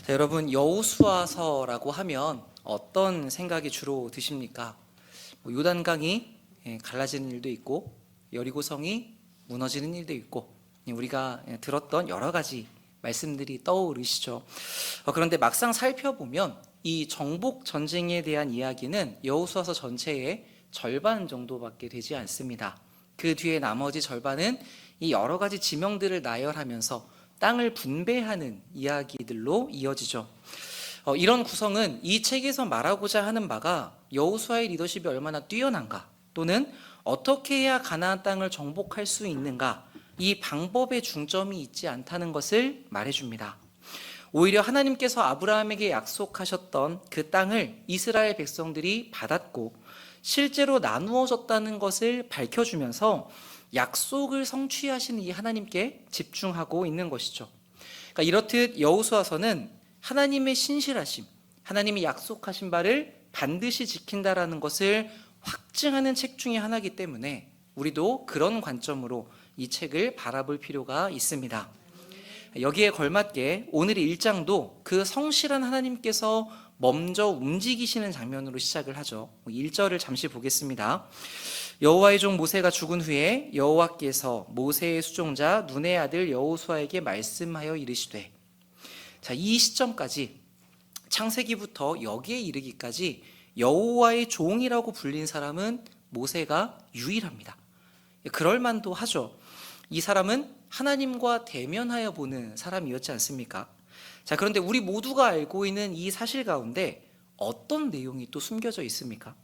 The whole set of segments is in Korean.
자, 여러분 여호수아서라고 하면 어떤 생각이 주로 드십니까? 요단강이 갈라지는 일도 있고 여리고성이 무너지는 일도 있고 우리가 들었던 여러 가지 말씀들이 떠오르시죠. 그런데 막상 살펴보면 이 정복 전쟁에 대한 이야기는 여호수아서 전체의 절반 정도밖에 되지 않습니다. 그 뒤에 나머지 절반은 이 여러 가지 지명들을 나열하면서 땅을 분배하는 이야기들로 이어지죠. 이런 구성은 이 책에서 말하고자 하는 바가 여호수아의 리더십이 얼마나 뛰어난가, 또는 어떻게 해야 가나안 땅을 정복할 수 있는가, 이 방법에 중점이 있지 않다는 것을 말해줍니다. 오히려 하나님께서 아브라함에게 약속하셨던 그 땅을 이스라엘 백성들이 받았고 실제로 나누어졌다는 것을 밝혀주면서 약속을 성취하시는 이 하나님께 집중하고 있는 것이죠. 그러니까 이렇듯 여호수아서는 하나님의 신실하심, 하나님이 약속하신 바를 반드시 지킨다라는 것을 확증하는 책 중에 하나이기 때문에 우리도 그런 관점으로 이 책을 바라볼 필요가 있습니다. 여기에 걸맞게 오늘 1장도 그 성실한 하나님께서 먼저 움직이시는 장면으로 시작을 하죠. 1절을 잠시 보겠습니다. 여호와의 종 모세가 죽은 후에 여호와께서 모세의 수종자 눈의 아들 여호수아에게 말씀하여 이르시되, 자, 이 시점까지 창세기부터 여기에 이르기까지 여호와의 종이라고 불린 사람은 모세가 유일합니다. 그럴 만도 하죠. 이 사람은 하나님과 대면하여 보는 사람이었지 않습니까? 자, 그런데 우리 모두가 알고 있는 이 사실 가운데 어떤 내용이 또 숨겨져 있습니까?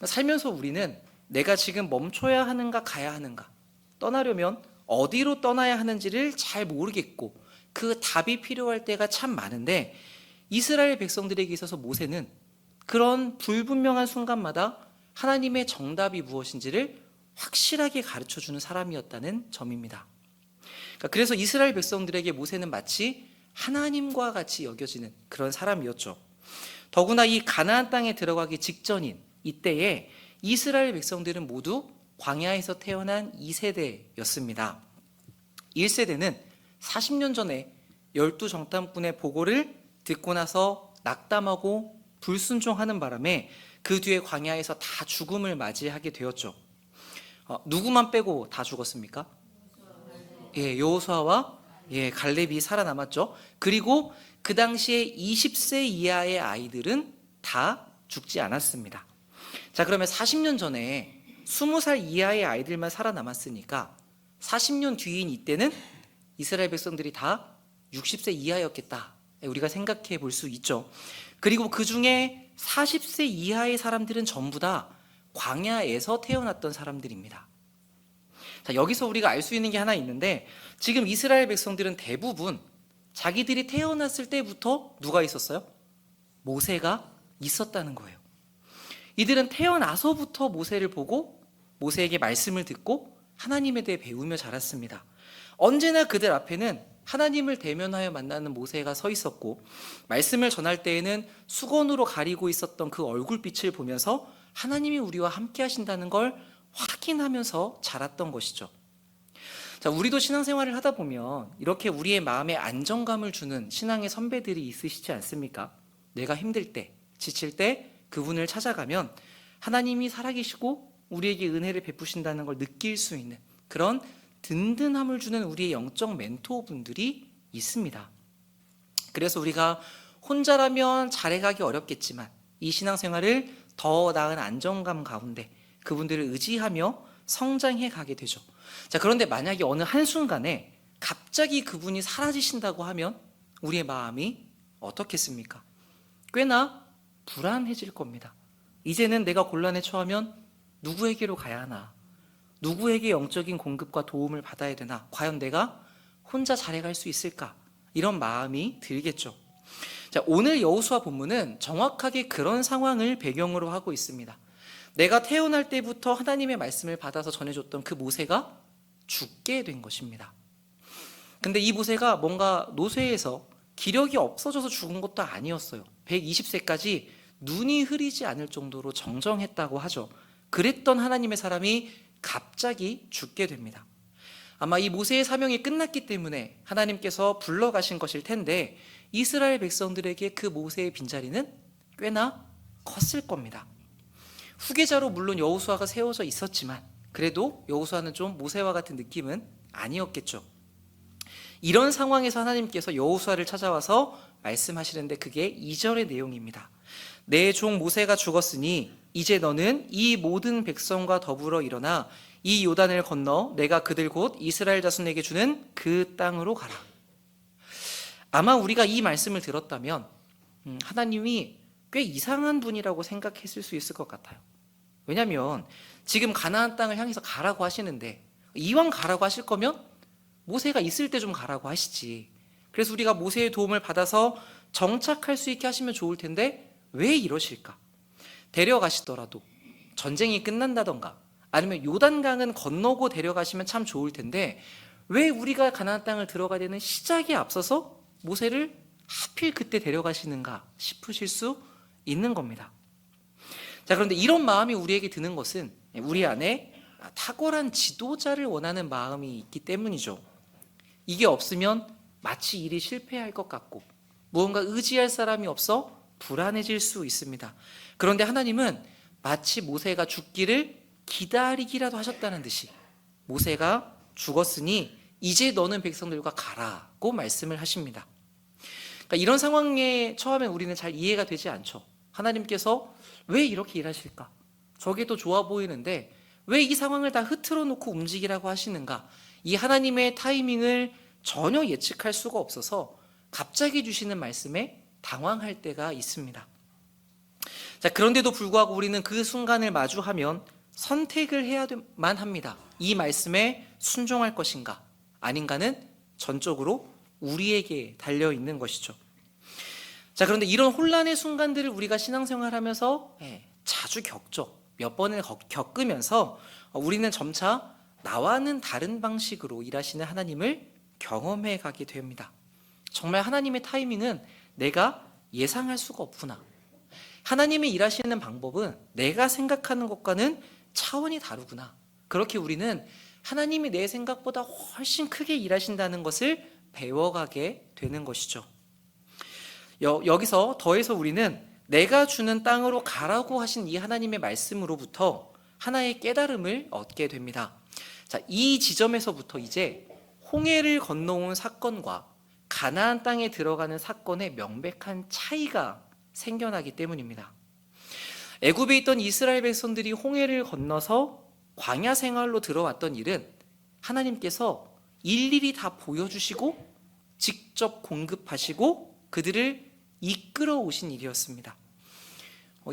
살면서 우리는 내가 지금 멈춰야 하는가 가야 하는가, 떠나려면 어디로 떠나야 하는지를 잘 모르겠고 그 답이 필요할 때가 참 많은데, 이스라엘 백성들에게 있어서 모세는 그런 불분명한 순간마다 하나님의 정답이 무엇인지를 확실하게 가르쳐주는 사람이었다는 점입니다. 그래서 이스라엘 백성들에게 모세는 마치 하나님과 같이 여겨지는 그런 사람이었죠. 더구나 이 가나안 땅에 들어가기 직전인 이때에 이스라엘 백성들은 모두 광야에서 태어난 2세대였습니다. 1세대는 40년 전에 12정탐꾼의 보고를 듣고 나서 낙담하고 불순종하는 바람에 그 뒤에 광야에서 다 죽음을 맞이하게 되었죠. 누구만 빼고 다 죽었습니까? 여호수아와 갈렙이 살아남았죠. 그리고 그 당시에 20세 이하의 아이들은 다 죽지 않았습니다. 자, 그러면 40년 전에 20살 이하의 아이들만 살아남았으니까 40년 뒤인 이때는 이스라엘 백성들이 다 60세 이하였겠다, 우리가 생각해 볼 수 있죠. 그리고 그 중에 40세 이하의 사람들은 전부 다 광야에서 태어났던 사람들입니다. 자, 여기서 우리가 알 수 있는 게 하나 있는데, 지금 이스라엘 백성들은 대부분 자기들이 태어났을 때부터 누가 있었어요? 모세가 있었다는 거예요. 이들은 태어나서부터 모세를 보고 모세에게 말씀을 듣고 하나님에 대해 배우며 자랐습니다. 언제나 그들 앞에는 하나님을 대면하여 만나는 모세가 서 있었고, 말씀을 전할 때에는 수건으로 가리고 있었던 그 얼굴빛을 보면서 하나님이 우리와 함께 하신다는 걸 확인하면서 자랐던 것이죠. 자, 우리도 신앙생활을 하다 보면 이렇게 우리의 마음에 안정감을 주는 신앙의 선배들이 있으시지 않습니까? 내가 힘들 때, 지칠 때 그분을 찾아가면 하나님이 살아계시고 우리에게 은혜를 베푸신다는 걸 느낄 수 있는 그런 든든함을 주는 우리의 영적 멘토분들이 있습니다. 그래서 우리가 혼자라면 잘해가기 어렵겠지만 이 신앙생활을 더 나은 안정감 가운데 그분들을 의지하며 성장해 가게 되죠. 자, 그런데 만약에 어느 한순간에 갑자기 그분이 사라지신다고 하면 우리의 마음이 어떻겠습니까? 꽤나 불안해질 겁니다. 이제는 내가 곤란에 처하면 누구에게로 가야 하나? 누구에게 영적인 공급과 도움을 받아야 되나? 과연 내가 혼자 잘해갈 수 있을까? 이런 마음이 들겠죠. 자, 오늘 여호수아 본문은 정확하게 그런 상황을 배경으로 하고 있습니다. 내가 태어날 때부터 하나님의 말씀을 받아서 전해줬던 그 모세가 죽게 된 것입니다. 근데 이 모세가 뭔가 노쇠해서 기력이 없어져서 죽은 것도 아니었어요. 120세까지 눈이 흐리지 않을 정도로 정정했다고 하죠. 그랬던 하나님의 사람이 갑자기 죽게 됩니다. 아마 이 모세의 사명이 끝났기 때문에 하나님께서 불러가신 것일 텐데 이스라엘 백성들에게 그 모세의 빈자리는 꽤나 컸을 겁니다. 후계자로 물론 여호수아가 세워져 있었지만 그래도 여호수아는 좀 모세와 같은 느낌은 아니었겠죠. 이런 상황에서 하나님께서 여호수아를 찾아와서 말씀하시는데 그게 2절의 내용입니다. 내 종 모세가 죽었으니 이제 너는 이 모든 백성과 더불어 일어나 이 요단을 건너 내가 그들 곧 이스라엘 자손에게 주는 그 땅으로 가라. 아마 우리가 이 말씀을 들었다면 하나님이 꽤 이상한 분이라고 생각했을 수 있을 것 같아요. 왜냐하면 지금 가나안 땅을 향해서 가라고 하시는데 이왕 가라고 하실 거면 모세가 있을 때 좀 가라고 하시지. 그래서 우리가 모세의 도움을 받아서 정착할 수 있게 하시면 좋을 텐데 왜 이러실까? 데려가시더라도 전쟁이 끝난다던가 아니면 요단강은 건너고 데려가시면 참 좋을 텐데 왜 우리가 가나안 땅을 들어가야 되는 시작에 앞서서 모세를 하필 그때 데려가시는가 싶으실 수 있는 겁니다. 자, 그런데 이런 마음이 우리에게 드는 것은 우리 안에 탁월한 지도자를 원하는 마음이 있기 때문이죠. 이게 없으면 마치 일이 실패할 것 같고 무언가 의지할 사람이 없어 불안해질 수 있습니다. 그런데 하나님은 마치 모세가 죽기를 기다리기라도 하셨다는 듯이 모세가 죽었으니 이제 너는 백성들과 가라고 말씀을 하십니다. 그러니까 이런 상황에 처음에 우리는 잘 이해가 되지 않죠. 하나님께서 왜 이렇게 일하실까? 저게 더 좋아 보이는데 왜 이 상황을 다 흐트러 놓고 움직이라고 하시는가? 이 하나님의 타이밍을 전혀 예측할 수가 없어서 갑자기 주시는 말씀에 당황할 때가 있습니다. 자, 그런데도 불구하고 우리는 그 순간을 마주하면 선택을 해야만 합니다. 이 말씀에 순종할 것인가 아닌가는 전적으로 우리에게 달려 있는 것이죠. 자, 그런데 이런 혼란의 순간들을 우리가 신앙생활하면서 자주 겪죠. 몇 번을 겪으면서 우리는 점차 나와는 다른 방식으로 일하시는 하나님을 경험해 가게 됩니다. 정말 하나님의 타이밍은 내가 예상할 수가 없구나. 하나님이 일하시는 방법은 내가 생각하는 것과는 차원이 다르구나. 그렇게 우리는 하나님이 내 생각보다 훨씬 크게 일하신다는 것을 배워가게 되는 것이죠. 여기서 더해서 우리는 내가 주는 땅으로 가라고 하신 이 하나님의 말씀으로부터 하나의 깨달음을 얻게 됩니다. 자, 이 지점에서부터 이제 홍해를 건너온 사건과 가나안 땅에 들어가는 사건의 명백한 차이가 생겨나기 때문입니다. 애굽에 있던 이스라엘 백성들이 홍해를 건너서 광야 생활로 들어왔던 일은 하나님께서 일일이 다 보여주시고 직접 공급하시고 그들을 이끌어 오신 일이었습니다.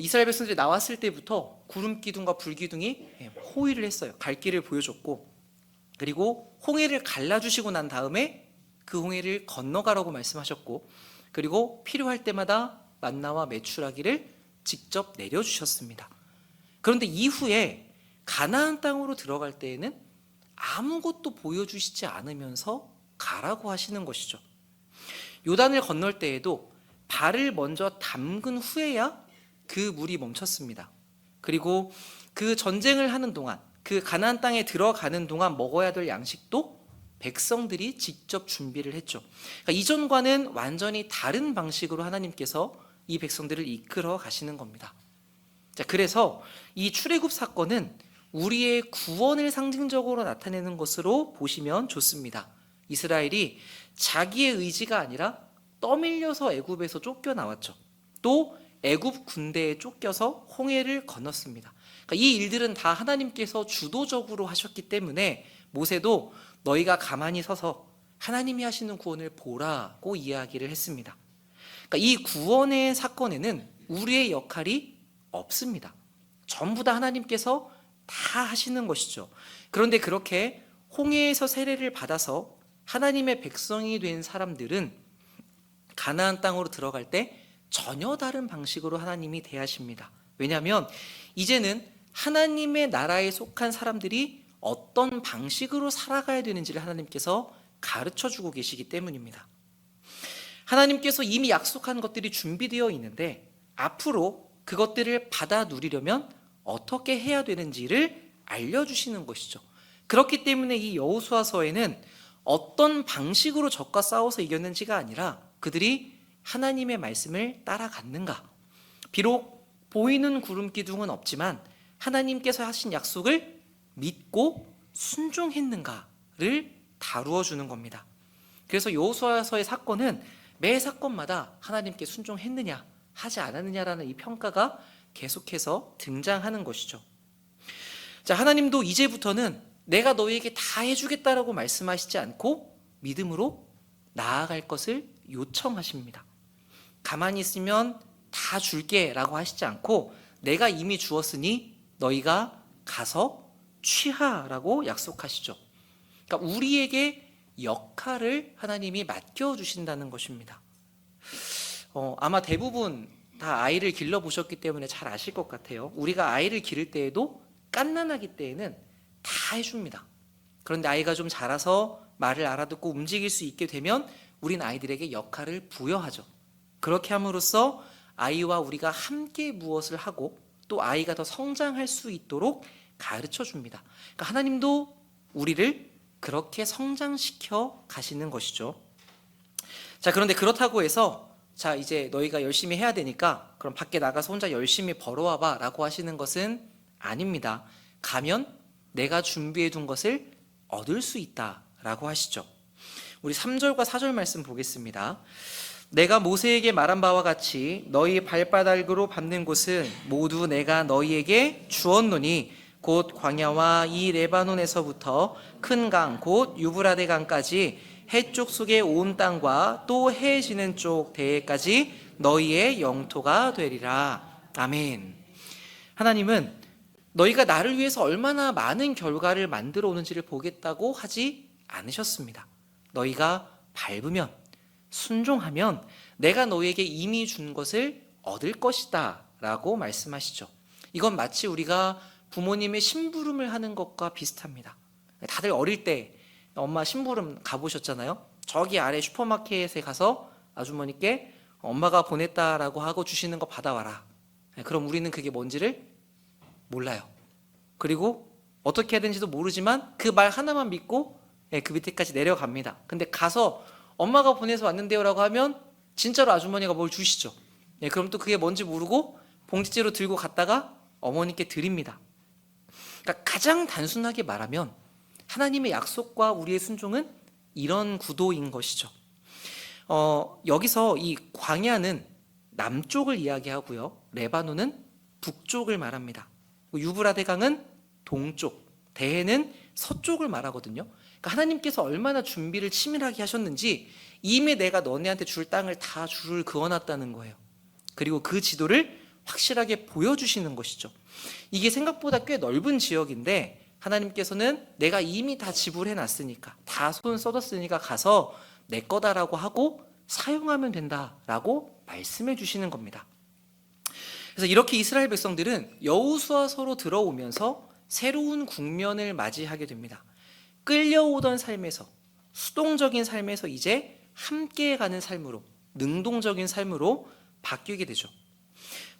이스라엘 백성들이 나왔을 때부터 구름 기둥과 불 기둥이 호위를 했어요. 갈 길을 보여줬고 그리고 홍해를 갈라주시고 난 다음에 그 홍해를 건너가라고 말씀하셨고 그리고 필요할 때마다 만나와 메추라기를 직접 내려주셨습니다. 그런데 이후에 가나안 땅으로 들어갈 때에는 아무것도 보여주시지 않으면서 가라고 하시는 것이죠. 요단을 건널 때에도 발을 먼저 담근 후에야 그 물이 멈췄습니다. 그리고 그 전쟁을 하는 동안 그 가나안 땅에 들어가는 동안 먹어야 될 양식도 백성들이 직접 준비를 했죠. 그러니까 이전과는 완전히 다른 방식으로 하나님께서 이 백성들을 이끌어 가시는 겁니다. 자, 그래서 이 출애굽 사건은 우리의 구원을 상징적으로 나타내는 것으로 보시면 좋습니다. 이스라엘이 자기의 의지가 아니라 떠밀려서 애굽에서 쫓겨나왔죠. 또 애굽 군대에 쫓겨서 홍해를 건넜습니다. 그러니까 이 일들은 다 하나님께서 주도적으로 하셨기 때문에 모세도 너희가 가만히 서서 하나님이 하시는 구원을 보라고 이야기를 했습니다. 그러니까 이 구원의 사건에는 우리의 역할이 없습니다. 전부 다 하나님께서 다 하시는 것이죠. 그런데 그렇게 홍해에서 세례를 받아서 하나님의 백성이 된 사람들은 가나안 땅으로 들어갈 때 전혀 다른 방식으로 하나님이 대하십니다. 왜냐하면 이제는 하나님의 나라에 속한 사람들이 어떤 방식으로 살아가야 되는지를 하나님께서 가르쳐주고 계시기 때문입니다. 하나님께서 이미 약속한 것들이 준비되어 있는데 앞으로 그것들을 받아 누리려면 어떻게 해야 되는지를 알려주시는 것이죠. 그렇기 때문에 이 여호수아서에는 어떤 방식으로 적과 싸워서 이겼는지가 아니라 그들이 하나님의 말씀을 따라갔는가, 비록 보이는 구름 기둥은 없지만 하나님께서 하신 약속을 믿고 순종했는가를 다루어 주는 겁니다. 그래서 여호수아서의 사건은 매 사건마다 하나님께 순종했느냐 하지 않았느냐라는 이 평가가 계속해서 등장하는 것이죠. 자, 하나님도 이제부터는 내가 너희에게 다 해주겠다라고 말씀하시지 않고 믿음으로 나아갈 것을 요청하십니다. 가만히 있으면 다 줄게 라고 하시지 않고 내가 이미 주었으니 너희가 가서 취하라고 약속하시죠. 그러니까 우리에게 역할을 하나님이 맡겨주신다는 것입니다. 아마 대부분 다 아이를 길러보셨기 때문에 잘 아실 것 같아요. 우리가 아이를 기를 때에도 갓난아기 때에는 다 해줍니다. 그런데 아이가 좀 자라서 말을 알아듣고 움직일 수 있게 되면 우린 아이들에게 역할을 부여하죠. 그렇게 함으로써 아이와 우리가 함께 무엇을 하고 또 아이가 더 성장할 수 있도록 가르쳐 줍니다. 그러니까 하나님도 우리를 그렇게 성장시켜 가시는 것이죠. 자, 그런데 그렇다고 해서 자, 이제 너희가 열심히 해야 되니까 그럼 밖에 나가서 혼자 열심히 벌어와봐 라고 하시는 것은 아닙니다. 가면 내가 준비해 둔 것을 얻을 수 있다 라고 하시죠. 우리 3절과 4절 말씀 보겠습니다. 내가 모세에게 말한 바와 같이 너희 발바닥으로 밟는 곳은 모두 내가 너희에게 주었노니 곧 광야와 이 레바논에서부터 큰 강 곧 유브라데 강까지 해쪽 속의 온 땅과 또 해 지는 쪽 대해까지 너희의 영토가 되리라. 아멘. 하나님은 너희가 나를 위해서 얼마나 많은 결과를 만들어 오는지를 보겠다고 하지 않으셨습니다. 너희가 밟으면, 순종하면 내가 너희에게 이미 준 것을 얻을 것이다 라고 말씀하시죠. 이건 마치 우리가 부모님의 심부름을 하는 것과 비슷합니다. 다들 어릴 때 엄마 심부름 가보셨잖아요. 저기 아래 슈퍼마켓에 가서 아주머니께 엄마가 보냈다라고 하고 주시는 거 받아와라. 그럼 우리는 그게 뭔지를 몰라요. 그리고 어떻게 해야 되는지도 모르지만 그 말 하나만 믿고 그 밑에까지 내려갑니다. 근데 가서 엄마가 보내서 왔는데요 라고 하면 진짜로 아주머니가 뭘 주시죠. 그럼 또 그게 뭔지 모르고 봉지째로 들고 갔다가 어머니께 드립니다. 그러니까 가장 단순하게 말하면 하나님의 약속과 우리의 순종은 이런 구도인 것이죠. 여기서 이 광야는 남쪽을 이야기하고요, 레바논은 북쪽을 말합니다. 유브라데 강은 동쪽, 대해는 서쪽을 말하거든요. 그러니까 하나님께서 얼마나 준비를 치밀하게 하셨는지 이미 내가 너네한테 줄 땅을 다 줄을 그어놨다는 거예요. 그리고 그 지도를 확실하게 보여주시는 것이죠. 이게 생각보다 꽤 넓은 지역인데 하나님께서는 내가 이미 다 지불해 놨으니까, 다 손 쏟았으니까 가서 내 거다라고 하고 사용하면 된다라고 말씀해 주시는 겁니다. 그래서 이렇게 이스라엘 백성들은 여호수아서로 들어오면서 새로운 국면을 맞이하게 됩니다. 끌려오던 삶에서, 수동적인 삶에서 이제 함께 가는 삶으로, 능동적인 삶으로 바뀌게 되죠.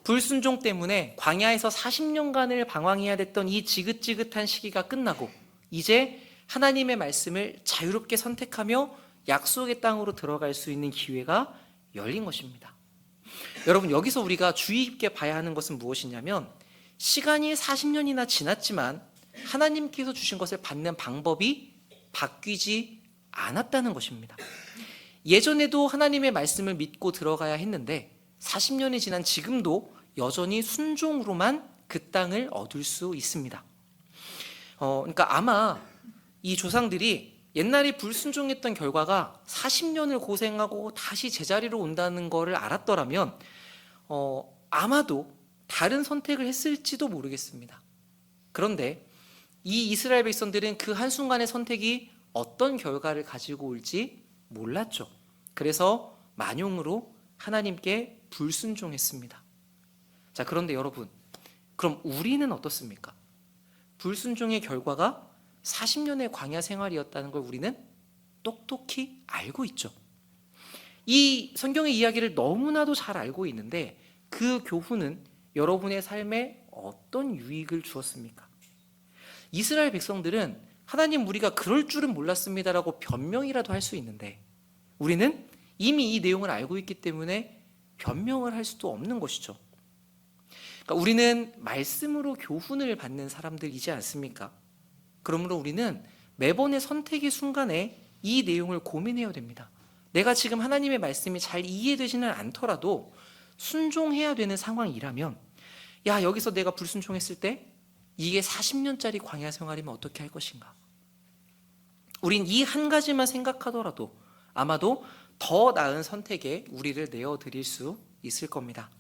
불순종 때문에 광야에서 40년간을 방황해야 됐던 이 지긋지긋한 시기가 끝나고 이제 하나님의 말씀을 자유롭게 선택하며 약속의 땅으로 들어갈 수 있는 기회가 열린 것입니다. 여러분, 여기서 우리가 주의 깊게 봐야 하는 것은 무엇이냐면 시간이 40년이나 지났지만 하나님께서 주신 것을 받는 방법이 바뀌지 않았다는 것입니다. 예전에도 하나님의 말씀을 믿고 들어가야 했는데 40년이 지난 지금도 여전히 순종으로만 그 땅을 얻을 수 있습니다. 그러니까 아마 이 조상들이 옛날에 불순종했던 결과가 40년을 고생하고 다시 제자리로 온다는 것을 알았더라면 아마도 다른 선택을 했을지도 모르겠습니다. 그런데 이 이스라엘 백성들은 그 한순간의 선택이 어떤 결과를 가지고 올지 몰랐죠. 그래서 만용으로 하나님께 불순종했습니다. 자, 그런데 여러분, 그럼 우리는 어떻습니까? 불순종의 결과가 40년의 광야 생활이었다는 걸 우리는 똑똑히 알고 있죠. 이 성경의 이야기를 너무나도 잘 알고 있는데 그 교훈은 여러분의 삶에 어떤 유익을 주었습니까? 이스라엘 백성들은 하나님 우리가 그럴 줄은 몰랐습니다라고 변명이라도 할 수 있는데 우리는 이미 이 내용을 알고 있기 때문에 변명을 할 수도 없는 것이죠. 그러니까 우리는 말씀으로 교훈을 받는 사람들이지 않습니까? 그러므로 우리는 매번의 선택의 순간에 이 내용을 고민해야 됩니다. 내가 지금 하나님의 말씀이 잘 이해되지는 않더라도 순종해야 되는 상황이라면 야, 여기서 내가 불순종했을 때 이게 40년짜리 광야 생활이면 어떻게 할 것인가? 우린 이 한 가지만 생각하더라도 아마도 더 나은 선택에 우리를 내어드릴 수 있을 겁니다.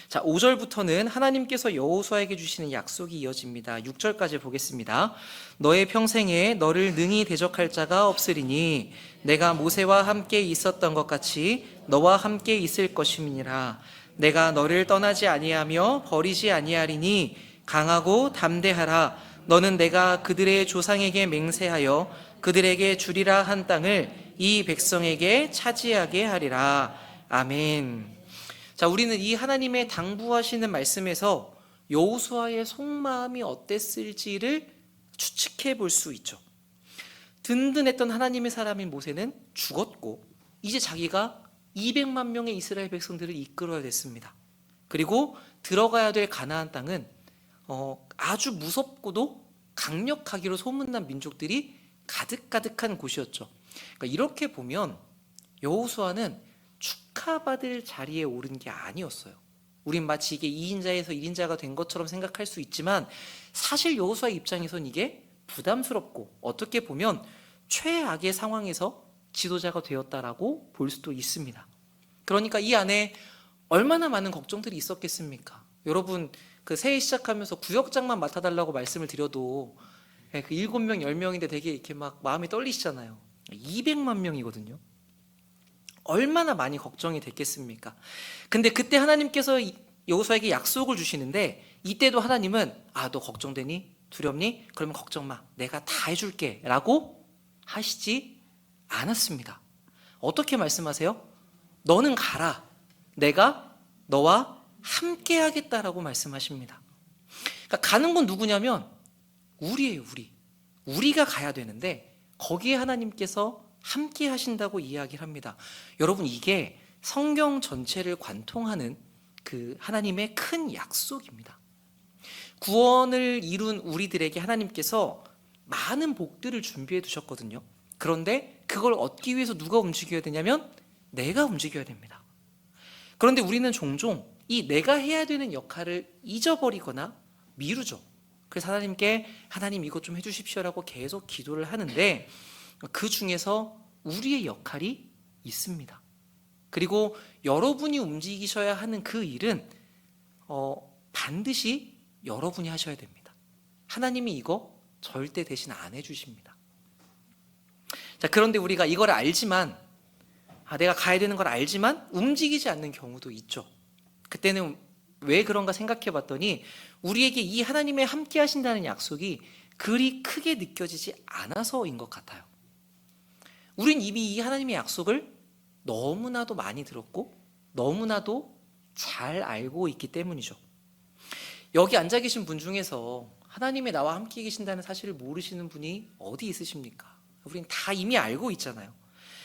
자, 5절부터는 하나님께서 여호수아에게 주시는 약속이 이어집니다. 6절까지 보겠습니다. 너의 평생에 너를 능히 대적할 자가 없으리니 내가 모세와 함께 있었던 것 같이 너와 함께 있을 것임이니라. 내가 너를 떠나지 아니하며 버리지 아니하리니 강하고 담대하라. 너는 내가 그들의 조상에게 맹세하여 그들에게 주리라 한 땅을 이 백성에게 차지하게 하리라. 아멘. 자, 우리는 이 하나님의 당부하시는 말씀에서 여호수아의 속마음이 어땠을지를 추측해 볼 수 있죠. 든든했던 하나님의 사람인 모세는 죽었고 이제 자기가 200만 명의 이스라엘 백성들을 이끌어야 됐습니다. 그리고 들어가야 될 가나안 땅은 아주 무섭고도 강력하기로 소문난 민족들이 가득가득한 곳이었죠. 그러니까 이렇게 보면 여호수아는 축하받을 자리에 오른 게 아니었어요. 우린 마치 이게 2인자에서 1인자가 된 것처럼 생각할 수 있지만 사실 여호수아의 입장에선 이게 부담스럽고 어떻게 보면 최악의 상황에서 지도자가 되었다라고 볼 수도 있습니다. 그러니까 이 안에 얼마나 많은 걱정들이 있었겠습니까? 여러분 그 새해 시작하면서 구역장만 맡아달라고 말씀을 드려도 그 7명, 10명인데 되게 이렇게 막 마음이 떨리시잖아요. 200만 명이거든요. 얼마나 많이 걱정이 됐겠습니까? 근데 그때 하나님께서 여호수아에게 약속을 주시는데 이때도 하나님은 너 걱정되니? 두렵니? 그러면 걱정 마. 내가 다 해줄게 라고 하시지 않았습니다. 어떻게 말씀하세요? 너는 가라. 내가 너와 함께 하겠다라고 말씀하십니다. 그러니까 가는 건 누구냐면 우리예요. 우리가 가야 되는데 거기에 하나님께서 함께 하신다고 이야기를 합니다. 여러분 이게 성경 전체를 관통하는 그 하나님의 큰 약속입니다. 구원을 이룬 우리들에게 하나님께서 많은 복들을 준비해 두셨거든요. 그런데 그걸 얻기 위해서 누가 움직여야 되냐면 내가 움직여야 됩니다. 그런데 우리는 종종 이 내가 해야 되는 역할을 잊어버리거나 미루죠. 그래서 하나님께 하나님 이것 좀 해주십시오라고 계속 기도를 하는데 그 중에서 우리의 역할이 있습니다. 그리고 여러분이 움직이셔야 하는 그 일은 반드시 여러분이 하셔야 됩니다. 하나님이 이거 절대 대신 안 해주십니다. 자, 그런데 우리가 이걸 알지만 내가 가야 되는 걸 알지만 움직이지 않는 경우도 있죠. 그때는 왜 그런가 생각해 봤더니 우리에게 이 하나님의 함께 하신다는 약속이 그리 크게 느껴지지 않아서인 것 같아요. 우린 이미 이 하나님의 약속을 너무나도 많이 들었고 너무나도 잘 알고 있기 때문이죠. 여기 앉아 계신 분 중에서 하나님이 나와 함께 계신다는 사실을 모르시는 분이 어디 있으십니까? 우린 다 이미 알고 있잖아요.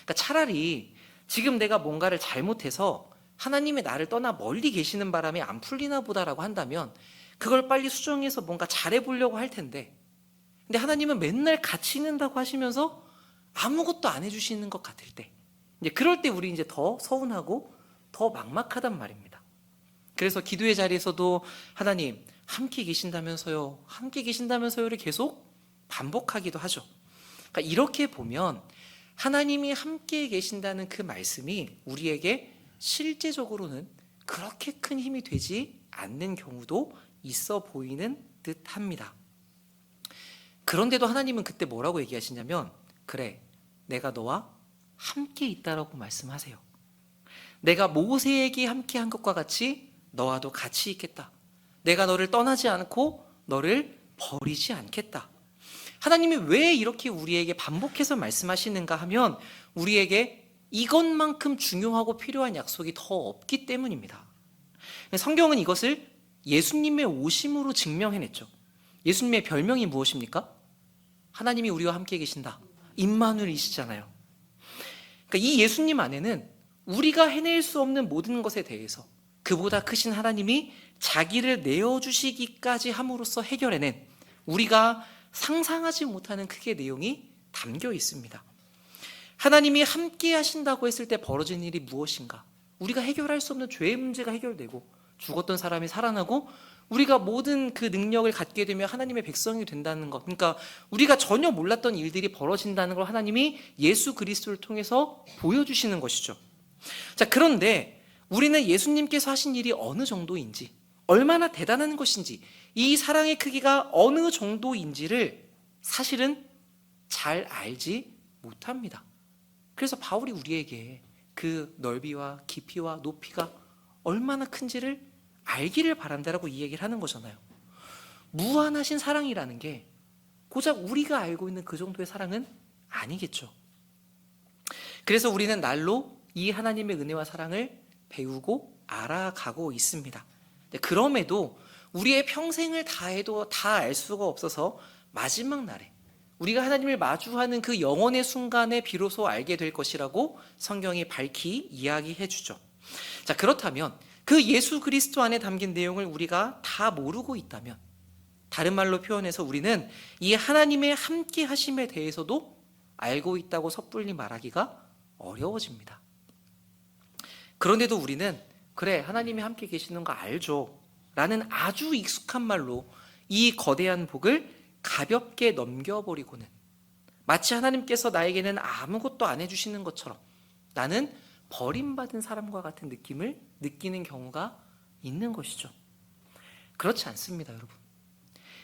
그러니까 차라리 지금 내가 뭔가를 잘못해서 하나님의 나를 떠나 멀리 계시는 바람에 안 풀리나 보다라고 한다면 그걸 빨리 수정해서 뭔가 잘해보려고 할 텐데 근데 하나님은 맨날 같이 있는다고 하시면서 아무것도 안 해주시는 것 같을 때 이제 그럴 때 우리 이제 더 서운하고 더 막막하단 말입니다. 그래서 기도의 자리에서도 하나님 함께 계신다면서요, 함께 계신다면서요를 계속 반복하기도 하죠. 그러니까 이렇게 보면 하나님이 함께 계신다는 그 말씀이 우리에게 실제적으로는 그렇게 큰 힘이 되지 않는 경우도 있어 보이는 듯합니다. 그런데도 하나님은 그때 뭐라고 얘기하시냐면 그래, 내가 너와 함께 있다라고 말씀하세요. 내가 모세에게 함께 한 것과 같이 너와도 같이 있겠다. 내가 너를 떠나지 않고 너를 버리지 않겠다. 하나님이 왜 이렇게 우리에게 반복해서 말씀하시는가 하면 우리에게 이것만큼 중요하고 필요한 약속이 더 없기 때문입니다. 성경은 이것을 예수님의 오심으로 증명해냈죠. 예수님의 별명이 무엇입니까? 하나님이 우리와 함께 계신다. 임마누엘이시잖아요. 그러니까 이 예수님 안에는 우리가 해낼 수 없는 모든 것에 대해서 그보다 크신 하나님이 자기를 내어주시기까지 함으로써 해결해낸 우리가 상상하지 못하는 크게 내용이 담겨 있습니다. 하나님이 함께 하신다고 했을 때 벌어진 일이 무엇인가? 우리가 해결할 수 없는 죄의 문제가 해결되고 죽었던 사람이 살아나고 우리가 모든 그 능력을 갖게 되면 하나님의 백성이 된다는 것, 그러니까 우리가 전혀 몰랐던 일들이 벌어진다는 걸 하나님이 예수 그리스도를 통해서 보여주시는 것이죠. 자, 그런데 우리는 예수님께서 하신 일이 어느 정도인지, 얼마나 대단한 것인지, 이 사랑의 크기가 어느 정도인지를 사실은 잘 알지 못합니다. 그래서 바울이 우리에게 그 넓이와 깊이와 높이가 얼마나 큰지를 알기를 바란다라고 이 얘기를 하는 거잖아요. 무한하신 사랑이라는 게 고작 우리가 알고 있는 그 정도의 사랑은 아니겠죠. 그래서 우리는 날로 이 하나님의 은혜와 사랑을 배우고 알아가고 있습니다. 그럼에도 우리의 평생을 다해도 다 알 수가 없어서 마지막 날에 우리가 하나님을 마주하는 그 영원의 순간에 비로소 알게 될 것이라고 성경이 밝히 이야기해 주죠. 자, 그렇다면 그 예수 그리스도 안에 담긴 내용을 우리가 다 모르고 있다면, 다른 말로 표현해서 우리는 이 하나님의 함께 하심에 대해서도 알고 있다고 섣불리 말하기가 어려워집니다. 그런데도 우리는 그래, 하나님이 함께 계시는 거 알죠 라는 아주 익숙한 말로 이 거대한 복을 가볍게 넘겨버리고는 마치 하나님께서 나에게는 아무것도 안 해주시는 것처럼 나는 버림받은 사람과 같은 느낌을 느끼는 경우가 있는 것이죠. 그렇지 않습니다, 여러분.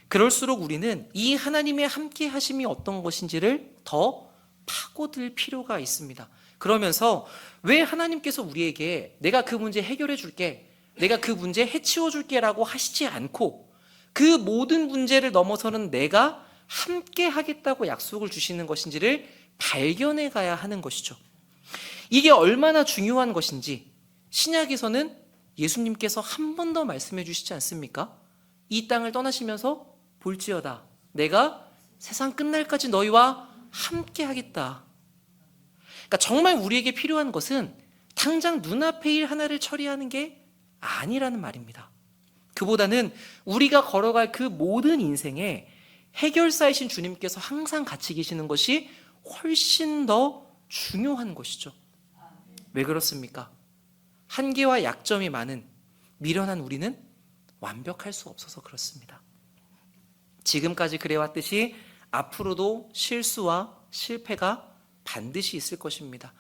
그럴수록 우리는 이 하나님의 함께 하심이 어떤 것인지를 더 파고들 필요가 있습니다. 그러면서 왜 하나님께서 우리에게 내가 그 문제 해결해 줄게, 내가 그 문제 해치워 줄게 라고 하시지 않고 그 모든 문제를 넘어서는 내가 함께 하겠다고 약속을 주시는 것인지를 발견해 가야 하는 것이죠. 이게 얼마나 중요한 것인지 신약에서는 예수님께서 한 번 더 말씀해 주시지 않습니까? 이 땅을 떠나시면서 볼지어다 내가 세상 끝날까지 너희와 함께 하겠다. 그러니까 정말 우리에게 필요한 것은 당장 눈앞의 일 하나를 처리하는 게 아니라는 말입니다. 그보다는 우리가 걸어갈 그 모든 인생에 해결사이신 주님께서 항상 같이 계시는 것이 훨씬 더 중요한 것이죠. 왜 그렇습니까? 한계와 약점이 많은 미련한 우리는 완벽할 수 없어서 그렇습니다. 지금까지 그래왔듯이 앞으로도 실수와 실패가 반드시 있을 것입니다.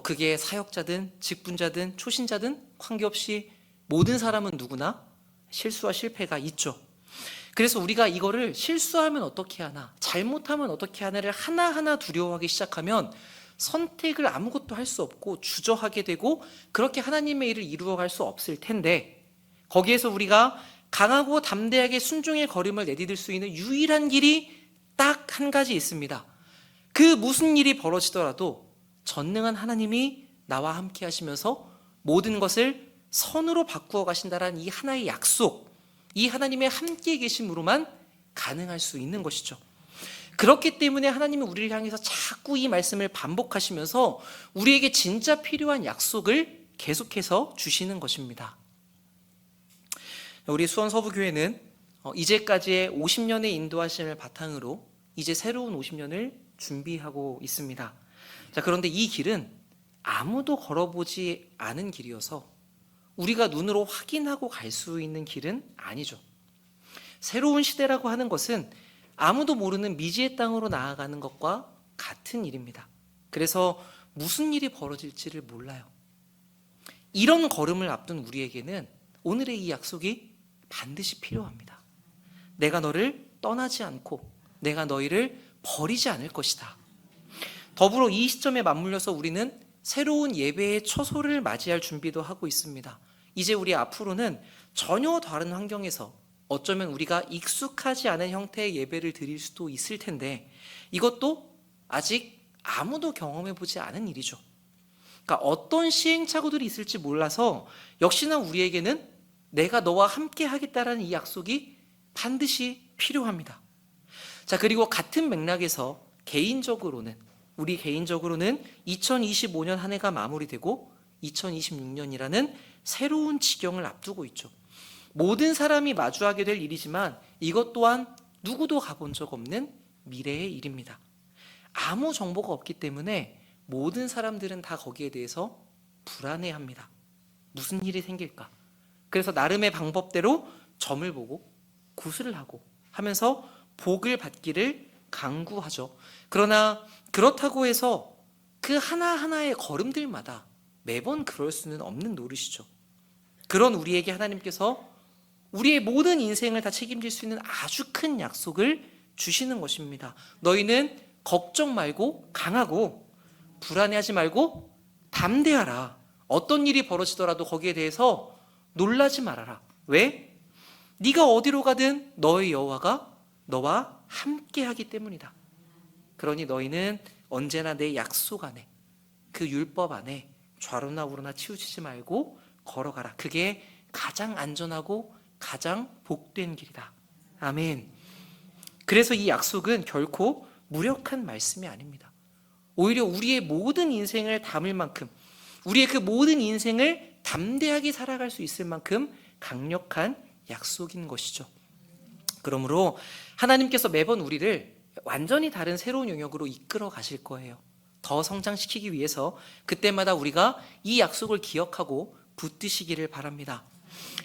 그게 사역자든 직분자든 초신자든 관계없이 모든 사람은 누구나 실수와 실패가 있죠. 그래서 우리가 이거를 실수하면 어떻게 하나, 잘못하면 어떻게 하나를 하나하나 두려워하기 시작하면 선택을 아무것도 할 수 없고 주저하게 되고 그렇게 하나님의 일을 이루어갈 수 없을 텐데, 거기에서 우리가 강하고 담대하게 순종의 걸음을 내디딜 수 있는 유일한 길이 딱 한 가지 있습니다. 그 무슨 일이 벌어지더라도 전능한 하나님이 나와 함께 하시면서 모든 것을 선으로 바꾸어 가신다라는 이 하나의 약속, 이 하나님의 함께 계심으로만 가능할 수 있는 것이죠. 그렇기 때문에 하나님이 우리를 향해서 자꾸 이 말씀을 반복하시면서 우리에게 진짜 필요한 약속을 계속해서 주시는 것입니다. 우리 수원 서부교회는 이제까지의 50년의 인도하심을 바탕으로 이제 새로운 50년을 준비하고 있습니다. 자, 그런데 이 길은 아무도 걸어보지 않은 길이어서 우리가 눈으로 확인하고 갈 수 있는 길은 아니죠. 새로운 시대라고 하는 것은 아무도 모르는 미지의 땅으로 나아가는 것과 같은 일입니다. 그래서 무슨 일이 벌어질지를 몰라요. 이런 걸음을 앞둔 우리에게는 오늘의 이 약속이 반드시 필요합니다. 내가 너를 떠나지 않고 내가 너희를 버리지 않을 것이다. 더불어 이 시점에 맞물려서 우리는 새로운 예배의 초소를 맞이할 준비도 하고 있습니다. 이제 우리 앞으로는 전혀 다른 환경에서 어쩌면 우리가 익숙하지 않은 형태의 예배를 드릴 수도 있을 텐데 이것도 아직 아무도 경험해보지 않은 일이죠. 그러니까 어떤 시행착오들이 있을지 몰라서 역시나 우리에게는 내가 너와 함께 하겠다라는 이 약속이 반드시 필요합니다. 자, 그리고 같은 맥락에서 우리 개인적으로는 2025년 한 해가 마무리되고 2026년이라는 새로운 지경을 앞두고 있죠. 모든 사람이 마주하게 될 일이지만 이것 또한 누구도 가본 적 없는 미래의 일입니다. 아무 정보가 없기 때문에 모든 사람들은 다 거기에 대해서 불안해합니다. 무슨 일이 생길까? 그래서 나름의 방법대로 점을 보고 구슬을 하고 하면서 복을 받기를 간구하죠. 그러나 그렇다고 해서 그 하나하나의 걸음들마다 매번 그럴 수는 없는 노릇이죠. 그런 우리에게 하나님께서 우리의 모든 인생을 다 책임질 수 있는 아주 큰 약속을 주시는 것입니다. 너희는 걱정 말고 강하고 불안해하지 말고 담대하라. 어떤 일이 벌어지더라도 거기에 대해서 놀라지 말아라. 왜? 네가 어디로 가든 너의 여호와가 너와 함께하기 때문이다. 그러니 너희는 언제나 내 약속 안에, 그 율법 안에 좌로나 우로나 치우치지 말고 걸어가라. 그게 가장 안전하고 가장 복된 길이다. 아멘. 그래서 이 약속은 결코 무력한 말씀이 아닙니다. 오히려 우리의 모든 인생을 담을 만큼, 우리의 그 모든 인생을 담대하게 살아갈 수 있을 만큼 강력한 약속인 것이죠. 그러므로 하나님께서 매번 우리를 완전히 다른 새로운 영역으로 이끌어 가실 거예요. 더 성장시키기 위해서 그때마다 우리가 이 약속을 기억하고 붙드시기를 바랍니다.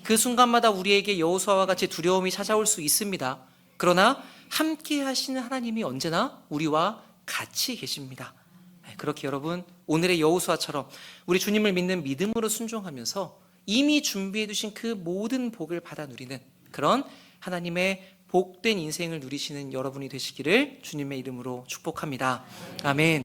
그 순간마다 우리에게 여호수아와 같이 두려움이 찾아올 수 있습니다. 그러나 함께 하시는 하나님이 언제나 우리와 같이 계십니다. 그렇게 여러분, 오늘의 여호수아처럼 우리 주님을 믿는 믿음으로 순종하면서 이미 준비해 두신 그 모든 복을 받아 누리는 그런 하나님의 복된 인생을 누리시는 여러분이 되시기를 주님의 이름으로 축복합니다. 아멘.